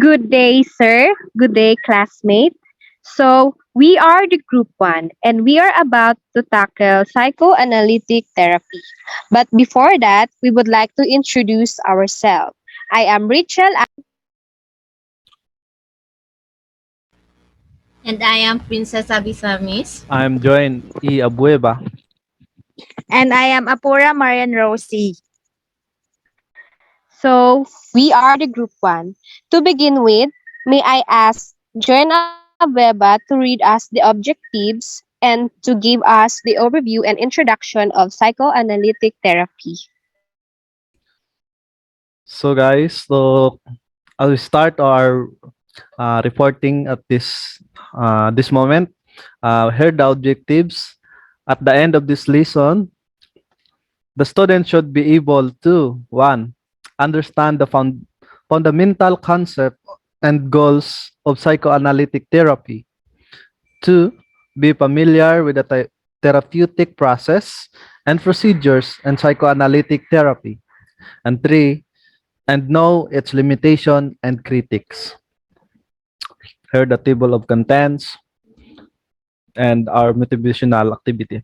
Good day, sir. Good day, classmate. So, we are the group one, and we are about to tackle psychoanalytic therapy. But before that, we would like to introduce ourselves. I am Rachel. And I am Princess Abisamis. I'm joined E. Abueva. And I am Apura Marian Rosie. So, we are the group one. To begin with, may I ask Joanna Weba to read us the objectives and to give us the overview and introduction of psychoanalytic therapy. So guys, as we start our reporting at this moment, here the objectives. At the end of this lesson, the student should be able to one, understand the fundamental concept and goals of psychoanalytic therapy. Two, be familiar with the therapeutic process and procedures in psychoanalytic therapy. And three, and know its limitation and critics. Here the table of contents and our motivational activity.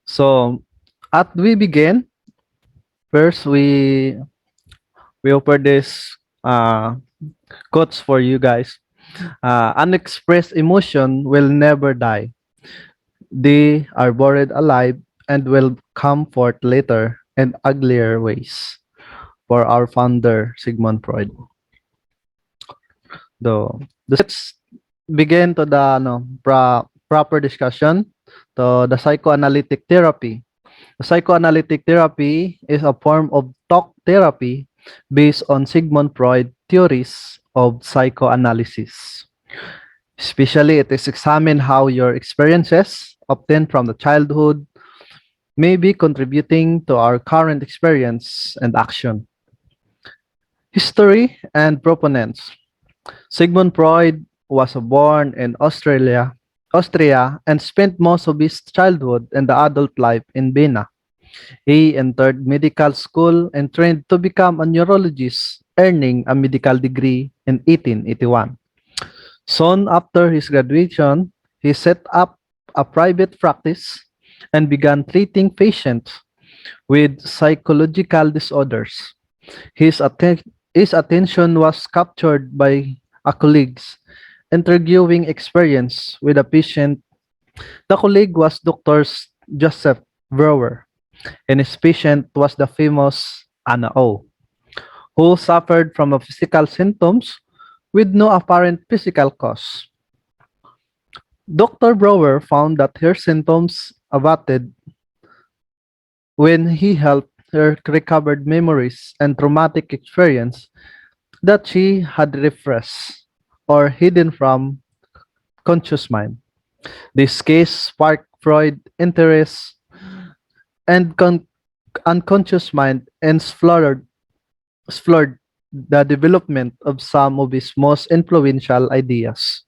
So at we begin, first we offer this quotes for you guys. Unexpressed emotion will never die. They are buried alive and will come forth later in uglier ways. For our founder Sigmund Freud. Let's begin to the proper discussion to the psychoanalytic therapy. The psychoanalytic therapy is a form of talk therapy based on Sigmund Freud theories of psychoanalysis. Especially, it is examine how your experiences obtained from the childhood may be contributing to our current experience and action. History and proponents. Sigmund Freud was born in Austria, and spent most of his childhood and the adult life in Vienna. He entered medical school and trained to become a neurologist, earning a medical degree in 1881. Soon after his graduation, he set up a private practice and began treating patients with psychological disorders. His, atten- his attention was captured by a colleague's interviewing experience with a patient. The colleague was Dr. Joseph Brower, and his patient was the famous Anna O, who suffered from a physical symptoms with no apparent physical cause. Dr. Brower found that her symptoms abated when he helped her recovered memories and traumatic experience that she had repressed or hidden from conscious mind. This case sparked Freud interest and unconscious mind and explored the development of some of his most influential ideas.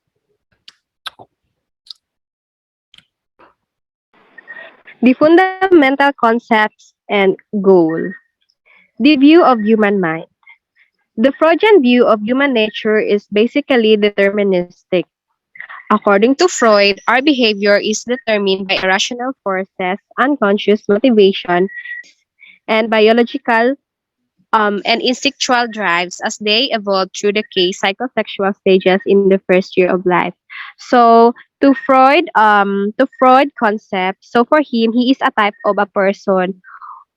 The fundamental concepts and goal. The view of human mind. The Freudian view of human nature is basically deterministic. According to Freud, our behavior is determined by irrational forces, unconscious motivation, and biological and instinctual drives as they evolve through the case psychosexual stages in the first year of life. So to Freud concept, so for him, he is a type of a person,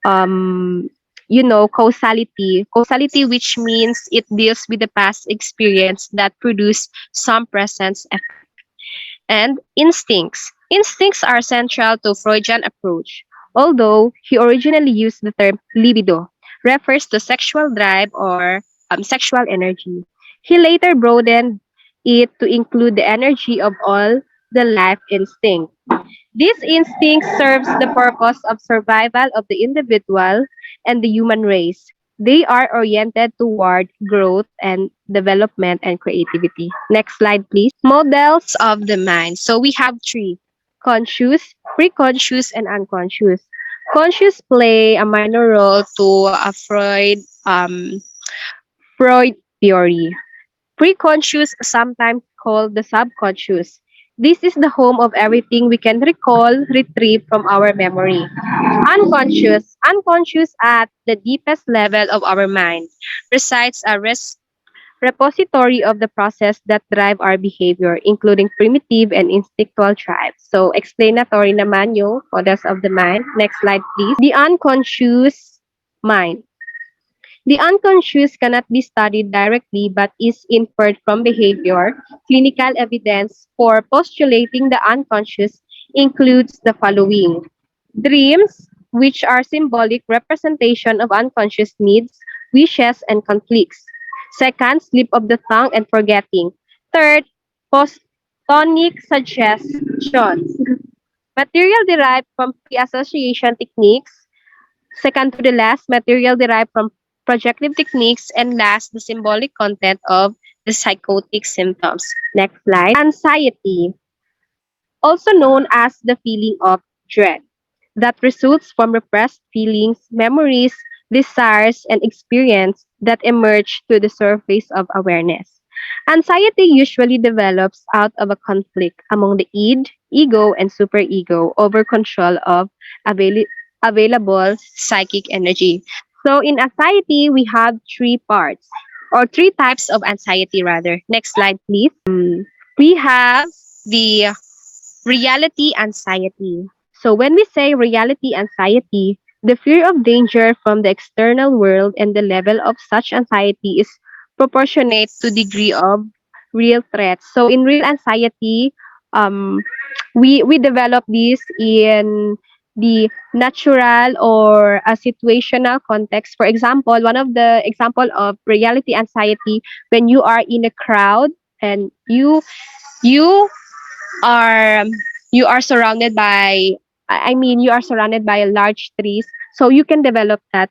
um, causality, which means it deals with the past experience that produce some present effect. And instincts. Instincts are central to Freudian approach. Although he originally used the term libido, refers to sexual drive or sexual energy. He later broadened it to include the energy of all the life instinct. This instinct serves the purpose of survival of the individual and the human race. They are oriented toward growth and development and creativity. Next slide, please. Models of the mind. So we have three: conscious, preconscious, and unconscious. Conscious play a minor role to Freud theory. Preconscious, sometimes called the subconscious. This is the home of everything we can recall, retrieve from our memory. Unconscious at the deepest level of our mind, resides a repository of the process that drive our behavior, including primitive and instinctual drives. So, explanatory naman yung models of the mind. Next slide, please. The unconscious mind. The unconscious cannot be studied directly but is inferred from behavior. Clinical evidence for postulating the unconscious includes the following. Dreams, which are symbolic representation of unconscious needs, wishes, and conflicts. Second, slip of the tongue and forgetting. Third, postonic suggestions. Material derived from pre-association techniques. Second to the last, material derived from projective techniques. And last, the symbolic content of the psychotic symptoms. Next slide. Anxiety, also known as the feeling of dread, that results from repressed feelings, memories, desires, and experience that emerge to the surface of awareness. Anxiety usually develops out of a conflict among the id, ego, and superego over control of available psychic energy. So in anxiety, we have three parts or three types of anxiety rather. Next slide, please. We have the reality anxiety. So when we say reality anxiety, the fear of danger from the external world and the level of such anxiety is proportionate to degree of real threats. So in real anxiety, um, we develop this in the natural or a situational context. For example, one of the example of reality anxiety when you are in a crowd and you are you are surrounded by you are surrounded by large trees, so you can develop that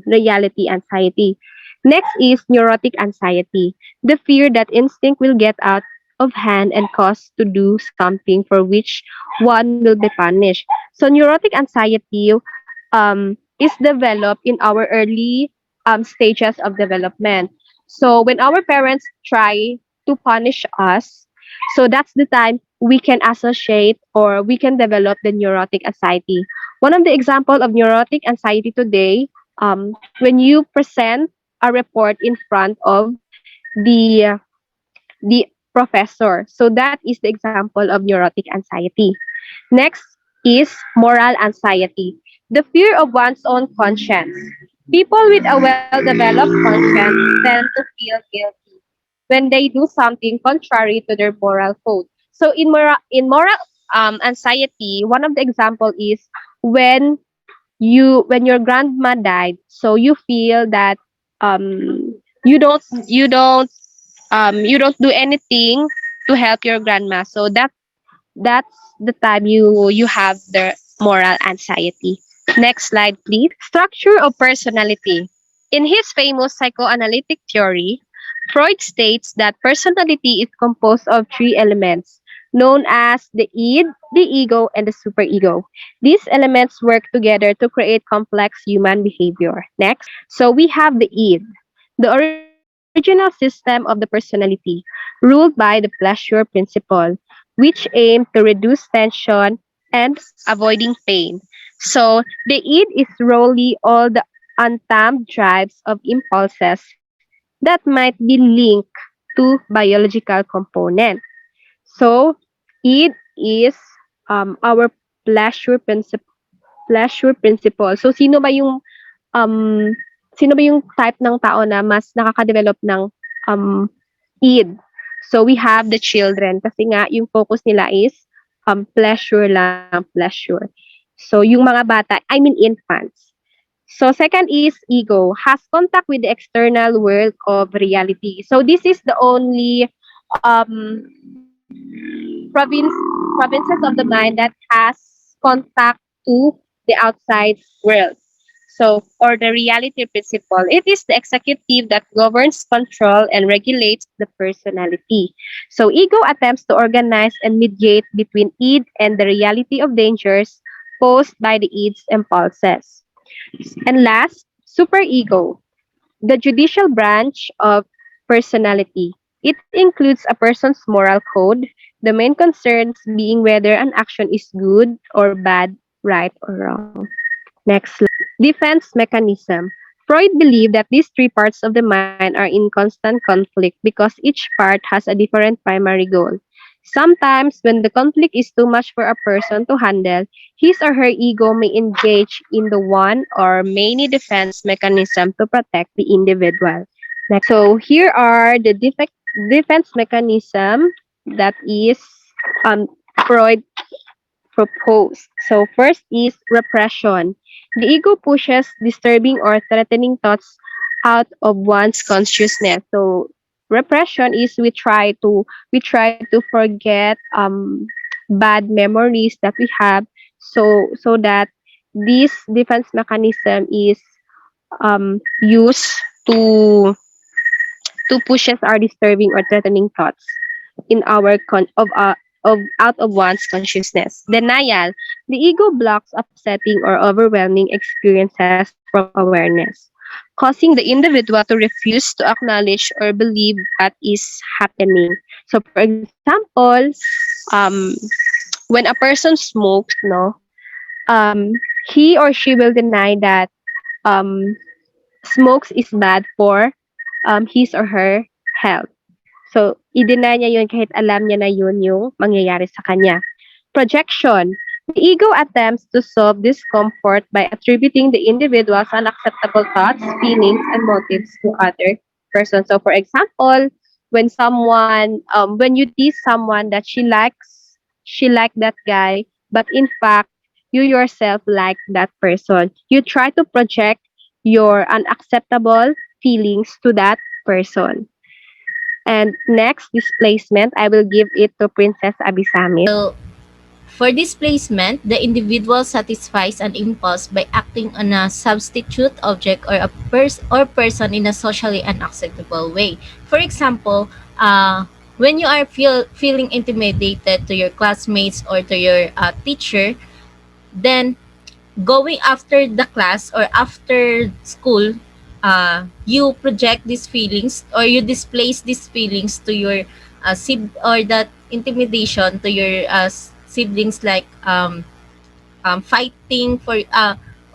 reality anxiety. Next is neurotic anxiety, the fear that instinct will get out of hand and cause to do something for which one will be punished. So neurotic anxiety is developed in our early stages of development. So when our parents try to punish us, so that's the time we can associate or we can develop the neurotic anxiety. One of the example of neurotic anxiety today, when you present a report in front of the professor. So that is the example of neurotic anxiety. Next is moral anxiety, the fear of one's own conscience. People with a well-developed conscience tend to feel guilty when they do something contrary to their moral code. So in moral anxiety, one of the example is when when your grandma died, so you feel that you don't do anything to help your grandma. So that's the time you have the moral anxiety. Next slide, please. Structure of personality. In his famous psychoanalytic theory, Freud states that personality is composed of three elements known as the id, the ego, and the superego. These elements work together to create complex human behavior. Next, so we have the id, the original system of the personality, ruled by the pleasure principle, which aim to reduce tension and avoiding pain. So the id is really all the untamed drives of impulses that might be linked to biological component. So id is our pleasure principle. So um sino ba yung type ng tao na mas nakaka-develop ng um id? So we have the children kasi nga yung focus nila is pleasure lang, pleasure. So yung mga bata, infants. So second is ego, has contact with the external world of reality. So this is the only um provinces of the mind that has contact to the outside world. So, or the reality principle, it is the executive that governs, control, and regulates the personality. So, ego attempts to organize and mediate between id and the reality of dangers posed by the id's impulses. And last, superego. The judicial branch of personality. It includes a person's moral code, the main concerns being whether an action is good or bad, right or wrong. Next slide. Defense mechanism. Freud believed that these three parts of the mind are in constant conflict because each part has a different primary goal. Sometimes, when the conflict is too much for a person to handle, his or her ego may engage in the one or many defense mechanism to protect the individual. So here are the defense mechanism that is um, Freud proposed. So first is repression. The ego pushes disturbing or threatening thoughts out of one's consciousness. So repression is we try to forget bad memories that we have, so that this defense mechanism is used to pushes our disturbing or threatening thoughts in our of out of one's consciousness. Denial. The ego blocks upsetting or overwhelming experiences from awareness, causing the individual to refuse to acknowledge or believe that is happening. So for example, um when a person smokes, no, um he or she will deny that um smokes is bad for his or her health. So, i-deny niya yun kahit alam niya na yun yung mangyayari sa kanya. Projection. The ego attempts to solve discomfort by attributing the individual's unacceptable thoughts, feelings, and motives to other persons. So, for example, when you tease someone that she like that guy, but in fact, you yourself like that person. You try to project your unacceptable feelings to that person. And next displacement, I will give it to Princess Abisamis. So, for displacement, the individual satisfies an impulse by acting on a substitute object or or person in a socially unacceptable way. For example, when you are feeling intimidated to your classmates or to your teacher, then going after the class or after school, you project these feelings or you displace these feelings to your or that intimidation to your siblings, like fighting for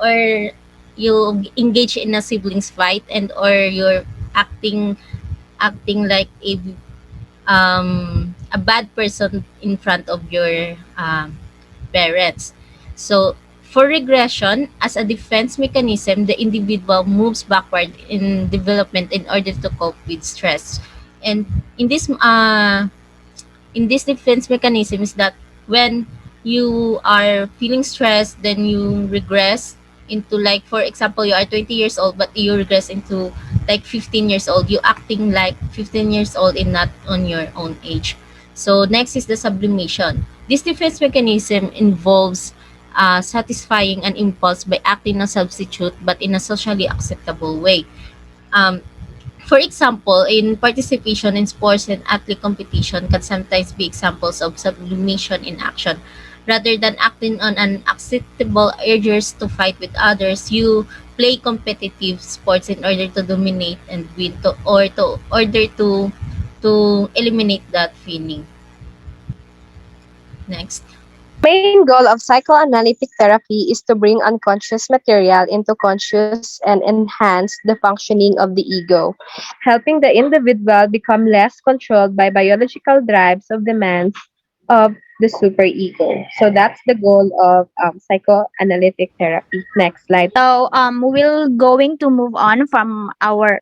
or you engage in a siblings fight, and or you're acting like a bad person in front of your parents. So, for regression, as a defense mechanism, the individual moves backward in development in order to cope with stress. And in this defense mechanism is that when you are feeling stressed, then you regress into, like, for example, you are 20 years old but you regress into like 15 years old, you acting like 15 years old and not on your own age. So next is the sublimation. This defense mechanism involves satisfying an impulse by acting as substitute but in a socially acceptable way. um, for example, in participation in sports and athlete competition can sometimes be examples of sublimation in action. Rather than acting on an acceptable urges to fight with others, you play competitive sports in order to dominate and win, to order to eliminate that feeling. Next. The main goal of psychoanalytic therapy is to bring unconscious material into conscious and enhance the functioning of the ego, helping the individual become less controlled by biological drives of demands of the superego. So that's the goal of psychoanalytic therapy. Next slide. So we'll going to move on from our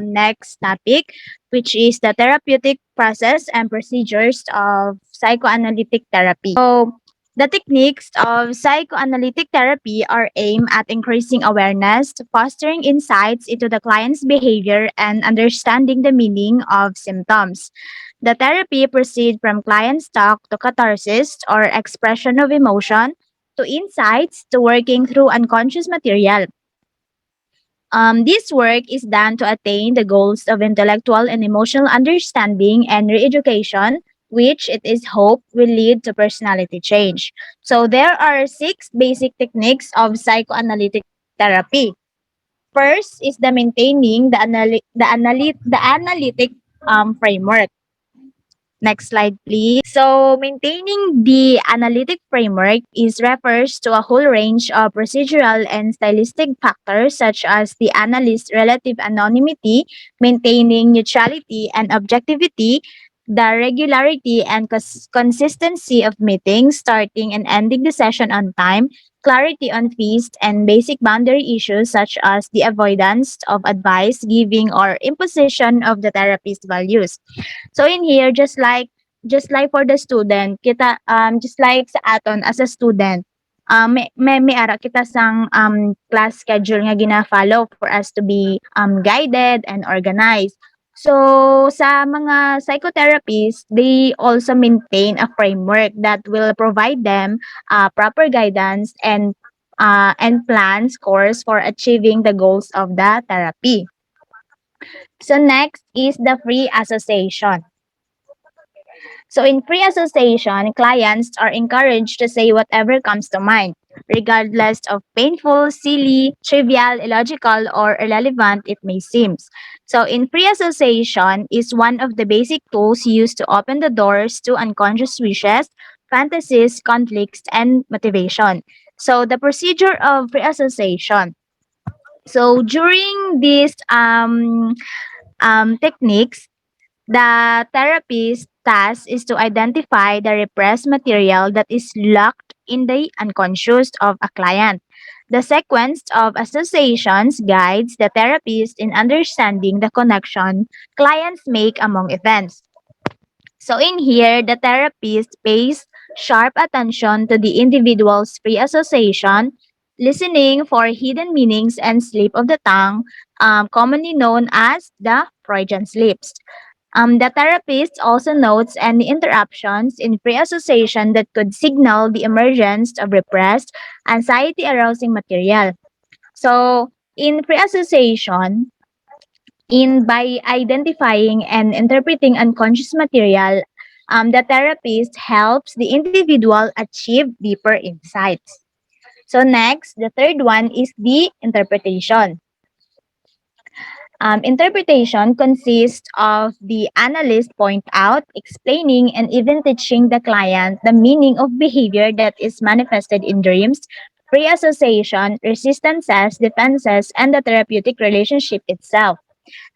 next topic, which is the therapeutic process and procedures of psychoanalytic therapy. So the techniques of psychoanalytic therapy are aimed at increasing awareness, fostering insights into the client's behavior, and understanding the meaning of symptoms. The therapy proceeds from client's talk to catharsis or expression of emotion to insights to working through unconscious material. This work is done to attain the goals of intellectual and emotional understanding and re-education, which it is hoped will lead to personality change. So there are six basic techniques of psychoanalytic therapy. First is the maintaining the analytic framework. Next slide, please. So, maintaining the analytic framework is refers to a whole range of procedural and stylistic factors such as the analyst's relative anonymity, maintaining neutrality and objectivity, the regularity and consistency of meetings, starting and ending the session on time, clarity on fees, and basic boundary issues such as the avoidance of advice, giving, or imposition of the therapist's values. So in here, just like for the student, kita just like sa aton as a student, may ara kita sang class schedule nga gina-follow for us to be guided and organized. So sa mga psychotherapists, they also maintain a framework that will provide them proper guidance and plans course for achieving the goals of the therapy. So next is the free association. So in free association, clients are encouraged to say whatever comes to mind, regardless of painful, silly, trivial, illogical, or irrelevant it may seem. So in free association is one of the basic tools used to open the doors to unconscious wishes, fantasies, conflicts, and motivation. So the procedure of free association. So during these techniques, the therapist's task is to identify the repressed material that is locked in the unconscious of a client. The sequence of associations guides the therapist in understanding the connection clients make among events. So in here, the therapist pays sharp attention to the individual's free association, listening for hidden meanings and slip of the tongue, commonly known as the Freudian slips. The therapist also notes any interruptions in free association that could signal the emergence of repressed, anxiety arousing material. So, in free association, in by identifying and interpreting unconscious material, the therapist helps the individual achieve deeper insights. So next, the third one is the interpretation. Interpretation consists of the analyst point out, explaining, and even teaching the client the meaning of behavior that is manifested in dreams, free association, resistances, defenses, and the therapeutic relationship itself.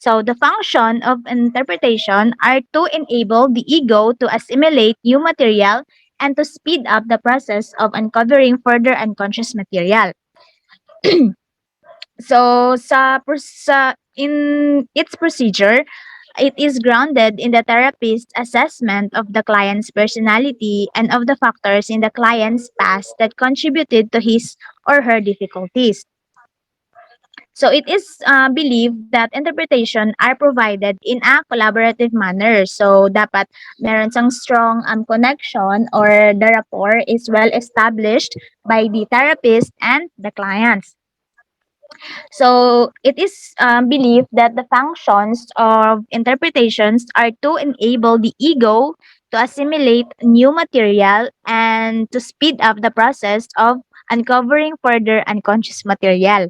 So the function of interpretation are to enable the ego to assimilate new material and to speed up the process of uncovering further unconscious material. So in its procedure, it is grounded in the therapist's assessment of the client's personality and of the factors in the client's past that contributed to his or her difficulties. So it is believed that interpretation are provided in a collaborative manner. So dapat meron sang strong connection or the rapport is well established by the therapist and the clients. So it is believed that the functions of interpretations are to enable the ego to assimilate new material and to speed up the process of uncovering further unconscious material.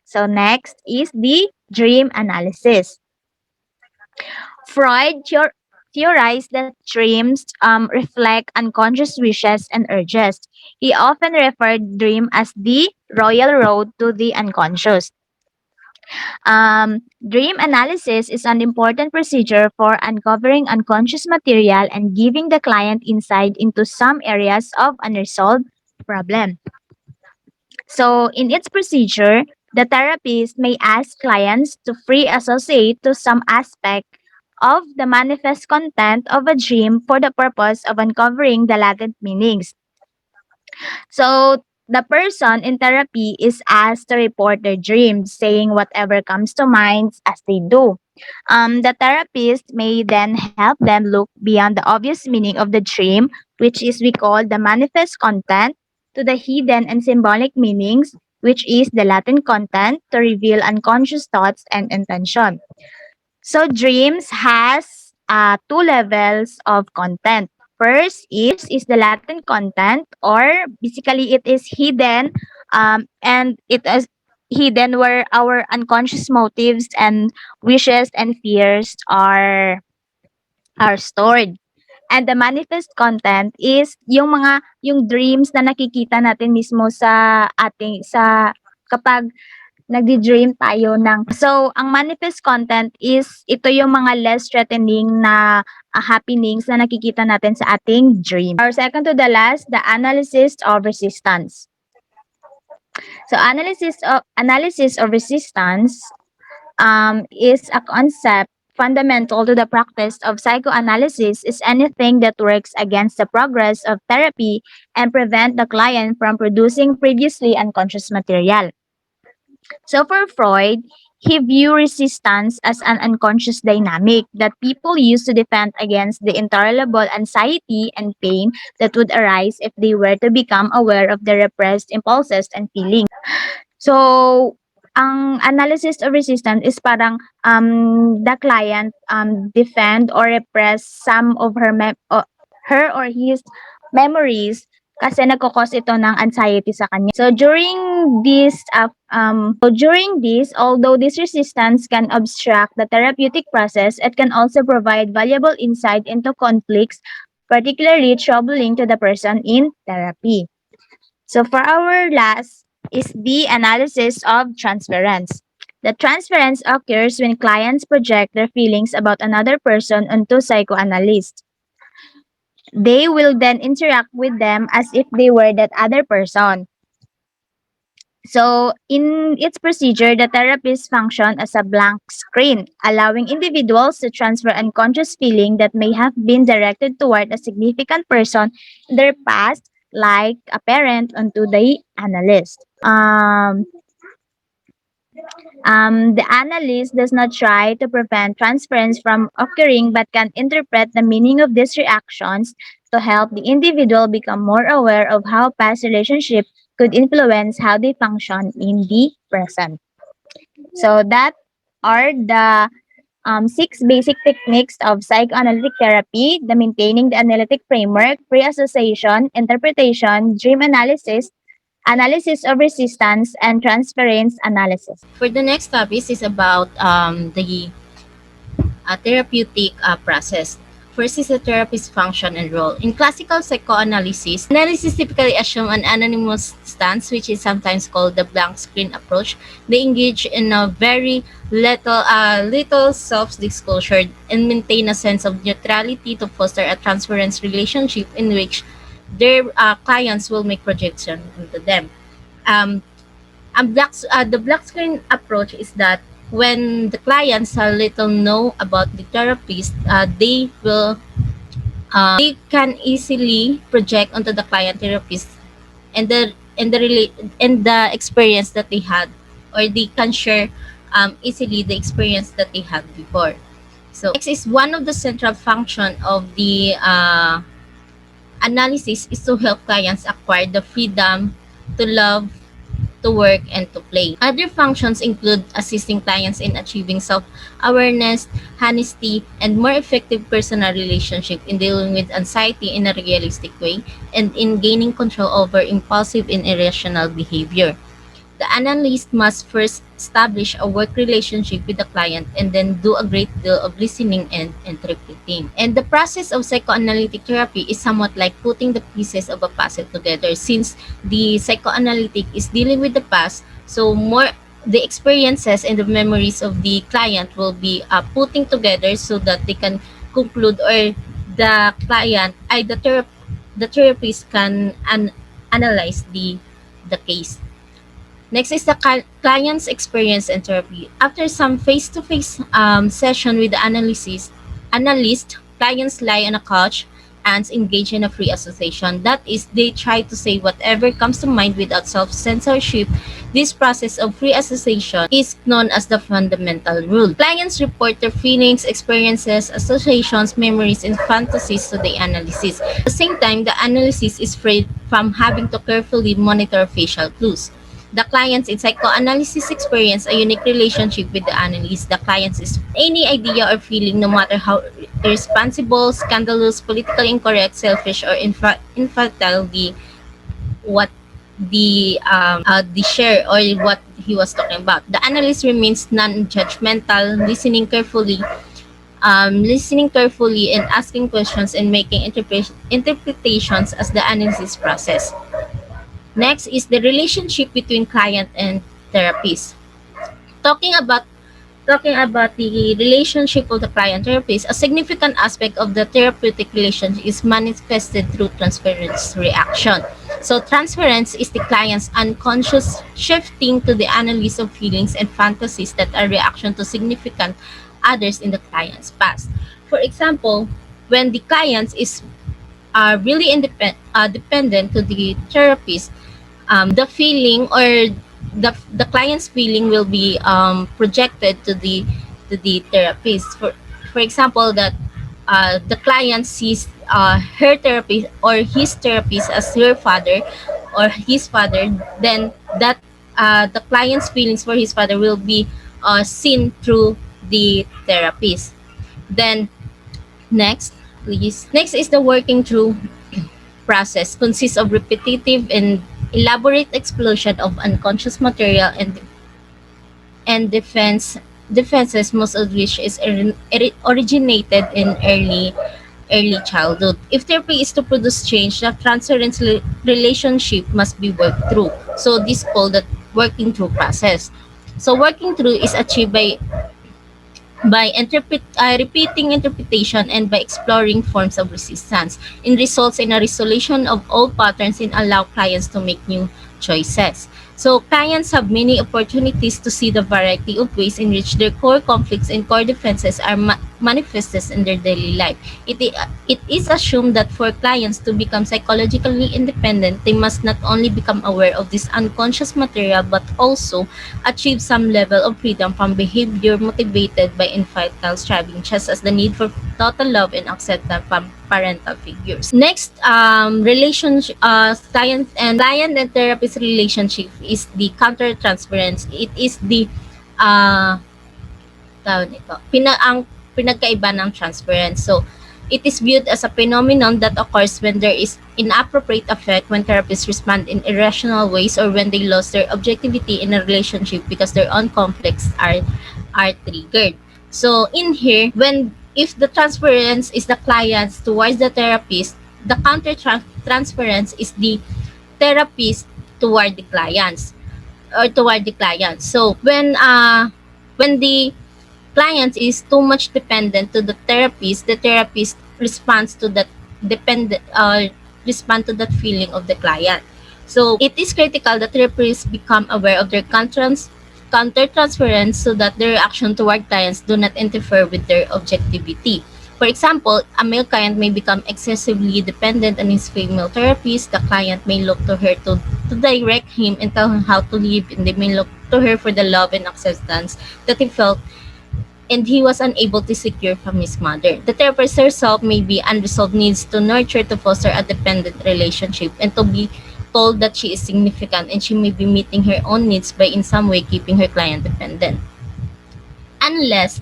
So next is the dream analysis. Freud theorized that dreams reflect unconscious wishes and urges. He often referred dream as the royal road to the unconscious. Dream analysis is an important procedure for uncovering unconscious material and giving the client insight into some areas of unresolved problem. So, in its procedure, the therapist may ask clients to free associate to some aspect of the manifest content of a dream for the purpose of uncovering the latent meanings. So, the person in therapy is asked to report their dreams, saying whatever comes to mind as they do. The therapist may then help them look beyond the obvious meaning of the dream, which is we call the manifest content, to the hidden and symbolic meanings, which is the latent content, to reveal unconscious thoughts and intention. So dreams has two levels of content. First is the latent content, or basically it is hidden, and it is hidden where our unconscious motives and wishes and fears are stored. And the manifest content is yung dreams na nakikita natin mismo sa ating sa kapag nagdi-dream tayo ng so ang manifest content is ito yung mga less threatening na happenings na nakikita natin sa ating dream. Our second to the last, the analysis of resistance. So analysis of resistance is a concept fundamental to the practice of psychoanalysis is anything that works against the progress of therapy and prevent the client from producing previously unconscious material. So for Freud, he viewed resistance as an unconscious dynamic that people use to defend against the intolerable anxiety and pain that would arise if they were to become aware of their repressed impulses and feelings. So, ang analysis of resistance is parang the client defend or repress some of her or his memories kasi nagko-cause ito ng anxiety sa kanya. So during this, although this resistance can obstruct the therapeutic process, it can also provide valuable insight into conflicts, particularly troubling to the person in therapy. So for our last is the analysis of transference. The transference occurs when clients project their feelings about another person onto psychoanalysts. They will then interact with them as if they were that other person. So, in its procedure, the therapist function as a blank screen, allowing individuals to transfer unconscious feeling that may have been directed toward a significant person in their past, like a parent, onto the analyst. The analyst does not try to prevent transference from occurring but can interpret the meaning of these reactions to help the individual become more aware of how past relationship could influence how they function in the present. So that are the six basic techniques of psychoanalytic therapy: the maintaining the analytic framework, pre-association, interpretation, dream analysis, analysis of resistance, and transference analysis. For the next topic is about the therapeutic process. First is the therapist's function and role. In classical psychoanalysis, analysis typically assume an anonymous stance, which is sometimes called the blank screen approach. They engage in a very little self-disclosure and maintain a sense of neutrality to foster a transference relationship in which their clients will make projection into them. Um, the black screen approach is that when the clients little know about the therapist, they can easily project onto the client therapist and the experience that they had, or they can share easily the experience that they had before. So next is one of the central function of the analysis is to help clients acquire the freedom to love, to work, and to play. Other functions include assisting clients in achieving self-awareness, honesty, and more effective personal relationship, in dealing with anxiety in a realistic way, and in gaining control over impulsive and irrational behavior. The analyst must first establish a work relationship with the client and then do a great deal of listening and interpreting. And the process of psychoanalytic therapy is somewhat like putting the pieces of a puzzle together. Since the psychoanalytic is dealing with the past, so more the experiences and the memories of the client will be putting together so that they can conclude, or the client, the therapist can analyze the case. Next is the client's experience and therapy. After some face-to-face session with the analyst, clients lie on a couch and engage in a free association. That is, they try to say whatever comes to mind without self-censorship. This process of free association is known as the fundamental rule. Clients report their feelings, experiences, associations, memories, and fantasies to the analysis. At the same time, the analysis is free from having to carefully monitor facial clues. The clients in psychoanalysis experience a unique relationship with the analyst. The clients is any idea or feeling, no matter how irresponsible, scandalous, politically incorrect, selfish, or infantile what the share or what he was talking about. The analyst remains non-judgmental, listening carefully and asking questions and making interpretations as the analysis process. Next is the relationship between client and therapist. Talking about Talking about the relationship of the client therapist, a significant aspect of the therapeutic relationship is manifested through transference reaction. So transference is the client's unconscious shifting to the analysis of feelings and fantasies that are reaction to significant others in the client's past. For example, when the client is really dependent to the therapist, the feeling or the client's feeling will be projected to the therapist. For example, that the client sees her therapist or his therapist as her father or his father, then that the client's feelings for his father will be seen through the therapist. Then next, please. Next is the working through process, consists of repetitive and elaborate explosion of unconscious material and defenses, most of which is originated in early childhood. If therapy is to produce change, the transference relationship must be worked through. So this is called the working through process. So working through is achieved by repeating interpretation and by exploring forms of resistance. It results in a resolution of old patterns and allow clients to make new choices. So clients have many opportunities to see the variety of ways in which their core conflicts and core defenses are manifested in their daily life. It is assumed that for clients to become psychologically independent, they must not only become aware of this unconscious material but also achieve some level of freedom from behavior motivated by infantile striving, such as the need for total love and acceptance from parental figures. Next, relationship, client and therapist relationship is the countertransference. It is the ang pinagkaiba ng transference. So, it is viewed as a phenomenon that occurs when there is inappropriate affect, when therapists respond in irrational ways, or when they lose their objectivity in a relationship because their own conflicts are triggered. So in here, when if the transference is the clients towards the therapist, the counter transference is the therapist toward the clients or toward the clients. So when the client is too much dependent to the therapist responds to that dependent respond to that feeling of the client. So it is critical that therapists become aware of their counter transference so that their action toward clients do not interfere with their objectivity. For example, a male client may become excessively dependent on his female therapist. The client may look to her to direct him and tell him how to live, and they may look to her for the love and acceptance that he felt and he was unable to secure from his mother. The therapist herself may be unresolved needs to nurture to foster a dependent relationship and to be told that she is significant and she may be meeting her own needs by in some way keeping her client dependent. Unless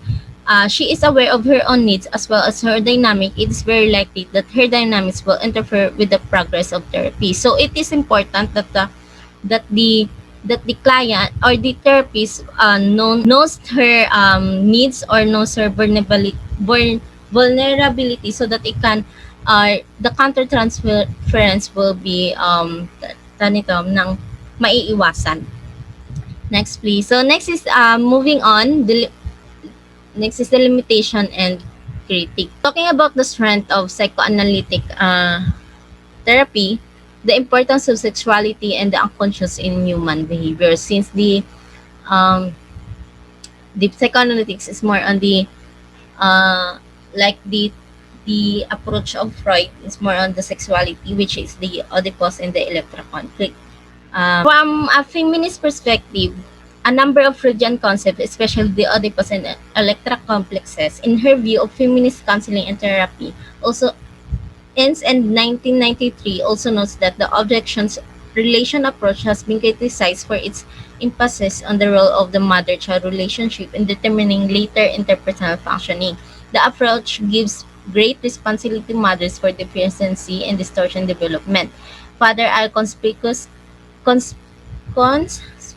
she is aware of her own needs as well as her dynamic, it is very likely that her dynamics will interfere with the progress of therapy. So it is important that that the the client or the therapist knows her needs or knows her vulnerability so that it can the counter transference will be ng maiiwasan. Next please. So next is moving on. Next is the limitation and critique. Talking about the strength of psychoanalytic therapy, the importance of sexuality and the unconscious in human behavior, since the psychoanalytics is more on the like the approach of Freud is more on the sexuality, which is the Oedipus and the Electra conflict. From a feminist perspective, a number of Freudian concepts, especially the Oedipus and Electra complexes, in her view of feminist counseling and therapy, also ends in 1993 also notes that the objections relation approach has been criticized for its emphasis on the role of the mother-child relationship in determining later interpersonal functioning. The approach gives great responsibility to mothers for deficiency and distortion development. Fathers are conspicuous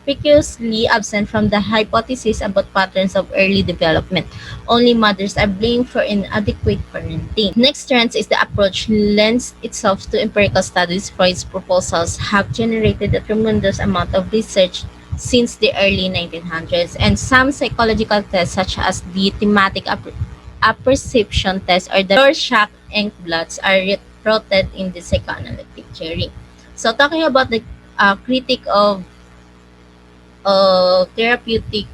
conspicuously absent from the hypothesis about patterns of early development. Only mothers are blamed for inadequate parenting. Next trend is the approach lends itself to empirical studies. Freud's proposals have generated a tremendous amount of research since the early 1900s, and some psychological tests such as the thematic apperception test or the Rorschach ink blots are rooted in the psychoanalytic theory. So talking about the critic of therapeutic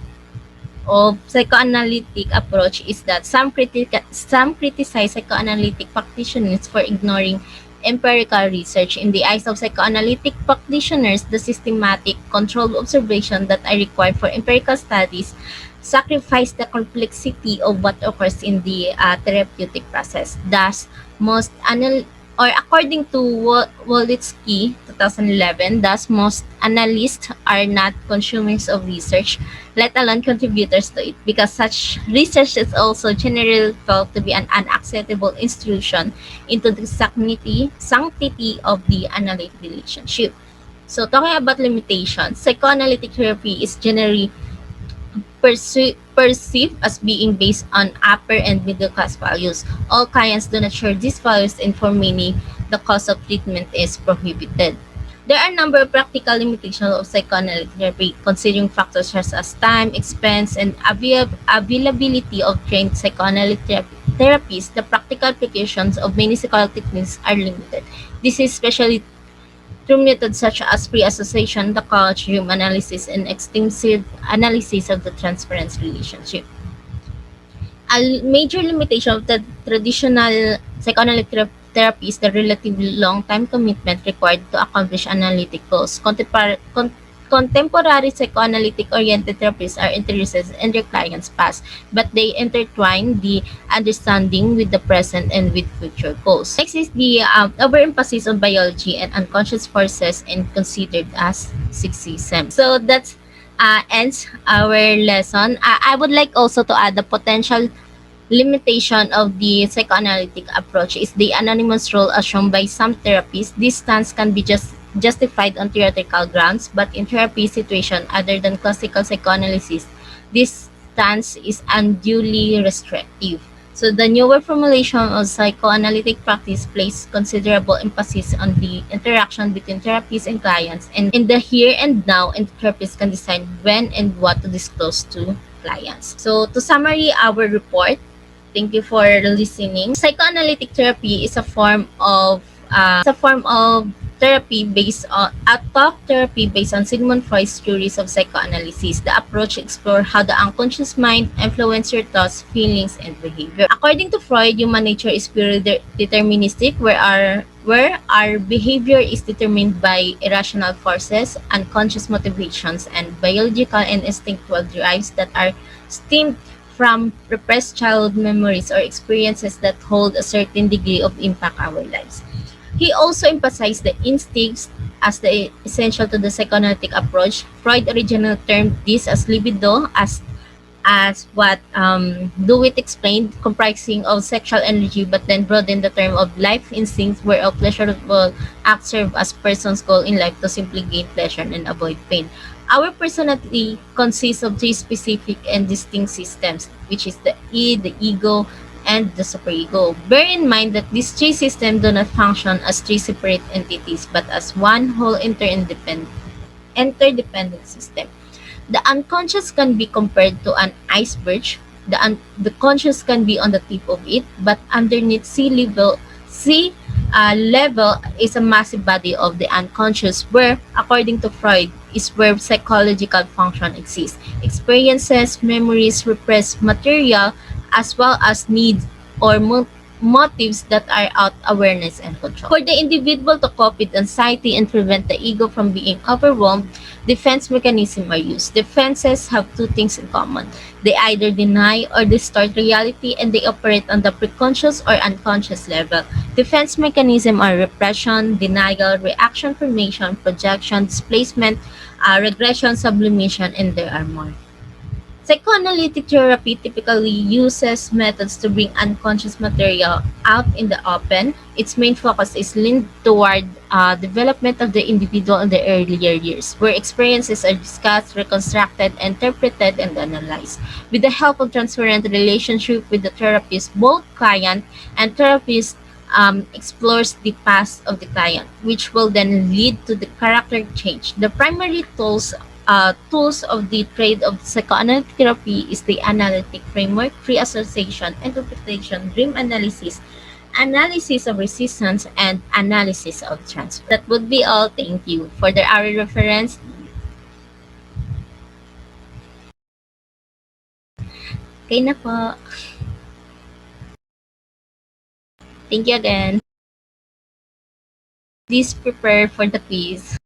of psychoanalytic approach is that some criticize psychoanalytic practitioners for ignoring empirical research. In the eyes of psychoanalytic practitioners, the systematic, controlled observation that are required for empirical studies sacrifice the complexity of what occurs in the therapeutic process. Thus, most or according to Wolitsky 2011, thus most analysts are not consumers of research, let alone contributors to it, because such research is also generally felt to be an unacceptable intrusion into the sanctity of the analytic relationship. So talking about limitations, psychoanalytic therapy is generally perceived as being based on upper and middle class values. All clients do not share these values, and for many, the cost of treatment is prohibited. There are a number of practical limitations of psychoanalytic therapy, considering factors such as time, expense, and availability of trained psychoanalytic therapists. The practical applications of many psychoanalytic techniques are limited. This is especially through methods such as pre-association, the couch, dream analysis, and extensive analysis of the transference relationship. A major limitation of the traditional psychoanalytic therapy is the relatively long time commitment required to accomplish analytic goals. Contemporary psychoanalytic-oriented therapists are interested in their clients' past, but they intertwine the understanding with the present and with future goals. Next is the overemphasis on biology and unconscious forces and considered as sexism. So that's ends our lesson. I would like also to add the potential limitation of the psychoanalytic approach is the anonymous role assumed by some therapists. This stance can be justified on theoretical grounds, but in therapy situation other than classical psychoanalysis, this stance is unduly restrictive. So the newer formulation of psychoanalytic practice places considerable emphasis on the interaction between therapists and clients, and in the here and now, and therapists can decide when and what to disclose to clients. So to summary our report, thank you for listening. Psychoanalytic therapy is a form of therapy based on a talk therapy based on Sigmund Freud's theories of psychoanalysis. The approach explores how the unconscious mind influences your thoughts, feelings, and behavior. According to Freud, human nature is purely deterministic, where our behavior is determined by irrational forces, unconscious motivations, and biological and instinctual drives that are stemmed from repressed childhood memories or experiences that hold a certain degree of impact our lives. He also emphasized the instincts as the essential to the psychoanalytic approach. Freud originally termed this as libido, as what Dewitt explained, comprising of sexual energy, but then broadened the term of life instincts, where a pleasurable act serve as person's goal in life to simply gain pleasure and avoid pain. Our personality consists of three specific and distinct systems, which is the the ego, and the superego. Bear in mind that these three systems do not function as three separate entities, but as one whole interdependent system. The unconscious can be compared to an iceberg. The conscious can be on the tip of it, but underneath sea level is a massive body of the unconscious, where, according to Freud, is where psychological function exists. Experiences, memories, repressed material, as well as needs or motives that are out awareness and control. For the individual to cope with anxiety and prevent the ego from being overwhelmed, defense mechanisms are used. Defenses have two things in common. They either deny or distort reality, and they operate on the preconscious or unconscious level. Defense mechanisms are repression, denial, reaction formation, projection, displacement, regression, sublimation, and there are more. Psychoanalytic therapy typically uses methods to bring unconscious material out in the open. Its main focus is leaned toward development of the individual in the earlier years, where experiences are discussed, reconstructed, interpreted, and analyzed. With the help of transparent relationship with the therapist, both client and therapist explores the past of the client, which will then lead to the character change. The primary tools of the trade of psychoanalytic therapy is the analytic framework, free association, interpretation, dream analysis, analysis of resistance, and analysis of transfer. That would be all. Thank you. For the our reference, okay na po. Thank you again. Please prepare for the quiz.